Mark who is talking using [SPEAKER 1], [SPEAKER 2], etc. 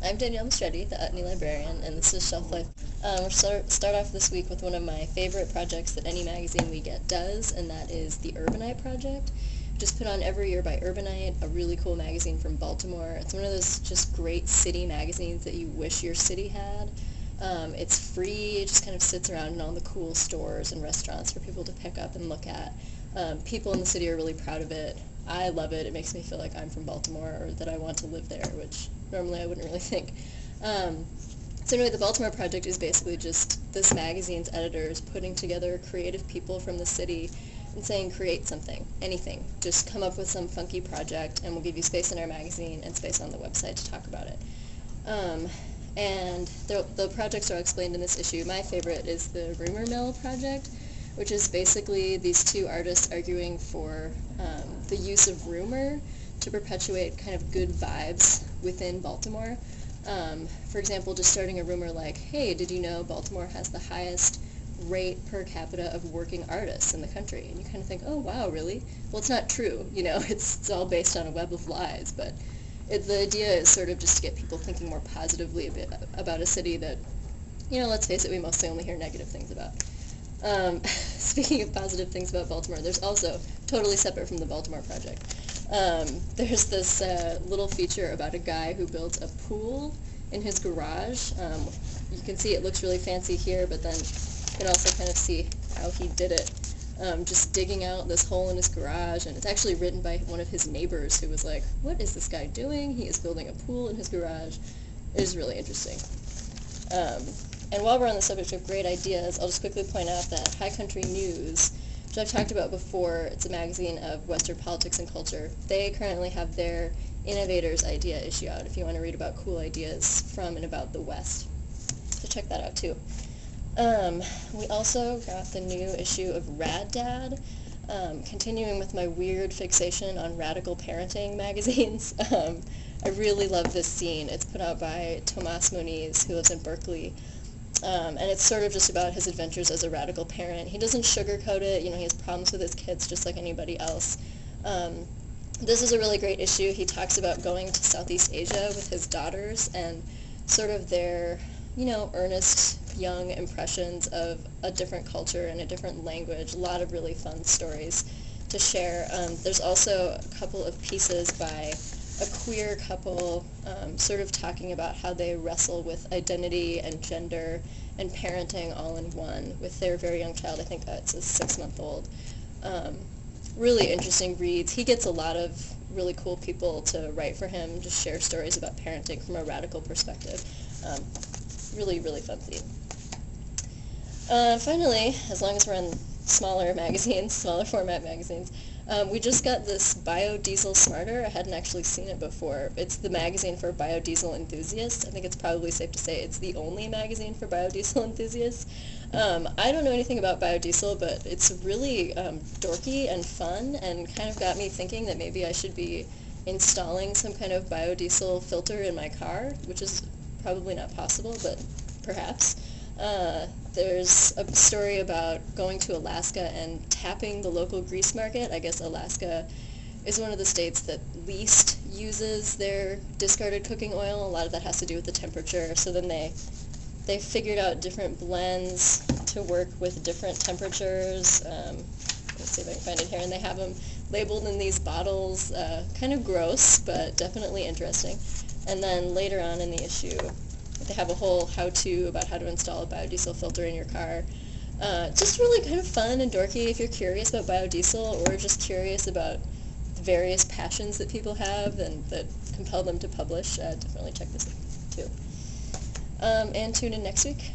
[SPEAKER 1] I'm Danielle Maestretti, the Utne Librarian, and this is Shelf Life. We'll start off this week with one of my favorite projects that any magazine we get does, and that is the Urbanite Project, which is put on every year by Urbanite, a really cool magazine from Baltimore. It's one of those just great city magazines that you wish your city had. It's free, it just kind of sits around in all the cool stores and restaurants for people to pick up and look at. People in the city are really proud of it. I love it. It makes me feel like I'm from Baltimore or that I want to live there, which normally I wouldn't really think. So anyway, the Baltimore Project is basically just this magazine's editors putting together creative people from the city and saying, create something, anything. Just come up with some funky project and we'll give you space in our magazine and space on the website to talk about it. And the projects are explained in this issue. My favorite is the Rumor Mill Project, which is basically these two artists arguing for the use of rumor to perpetuate kind of good vibes within Baltimore. For example, just starting a rumor like, hey, did you know Baltimore has the highest rate per capita of working artists in the country? And you kind of think, oh, wow, really? Well, it's not true, you know, it's all based on a web of lies, but the idea is sort of just to get people thinking more positively about a city that, you know, let's face it, we mostly only hear negative things about. Speaking of positive things about Baltimore, there's also, totally separate from the Baltimore Project, there's this little feature about a guy who built a pool in his garage. You can see it looks really fancy here, but then you can also kind of see how he did it. Just digging out this hole in his garage, and it's actually written by one of his neighbors who was like, what is this guy doing? He is building a pool in his garage. It is really interesting. And while we're on the subject of great ideas, I'll just quickly point out that High Country News, which I've talked about before, it's a magazine of Western politics and culture. They currently have their Innovators Idea issue out if you want to read about cool ideas from and about the West. So check that out too. We also got the new issue of Rad Dad, continuing with my weird fixation on radical parenting magazines. I really love this scene. It's put out by Tomas Moniz, who lives in Berkeley. And it's sort of just about his adventures as a radical parent. He doesn't sugarcoat it. You know, he has problems with his kids just like anybody else. This is a really great issue. He talks about going to Southeast Asia with his daughters and sort of their, you know, earnest young impressions of a different culture and a different language. A lot of really fun stories to share. There's also a couple of pieces by a queer couple sort of talking about how they wrestle with identity and gender and parenting all in one with their very young child. I think it's a 6-month-old. Really interesting reads. He gets a lot of really cool people to write for him, just share stories about parenting from a radical perspective. Really, really fun theme. Finally, as long as we're in smaller magazines, smaller format magazines, we just got this Biodiesel Smarter. I hadn't actually seen it before. It's the magazine for biodiesel enthusiasts. I think it's probably safe to say it's the only magazine for biodiesel enthusiasts. I don't know anything about biodiesel, but it's really dorky and fun and kind of got me thinking that maybe I should be installing some kind of biodiesel filter in my car, which is probably not possible, but perhaps. There's a story about going to Alaska and tapping the local grease market. I guess Alaska is one of the states that least uses their discarded cooking oil. A lot of that has to do with the temperature. So then they figured out different blends to work with different temperatures. Let's see if I can find it here. And they have them labeled in these bottles. Kind of gross, but definitely interesting. And then later on in the issue, they have a whole how-to about how to install a biodiesel filter in your car. Just really kind of fun and dorky if you're curious about biodiesel or just curious about the various passions that people have and that compel them to publish. Definitely check this out too. And tune in next week.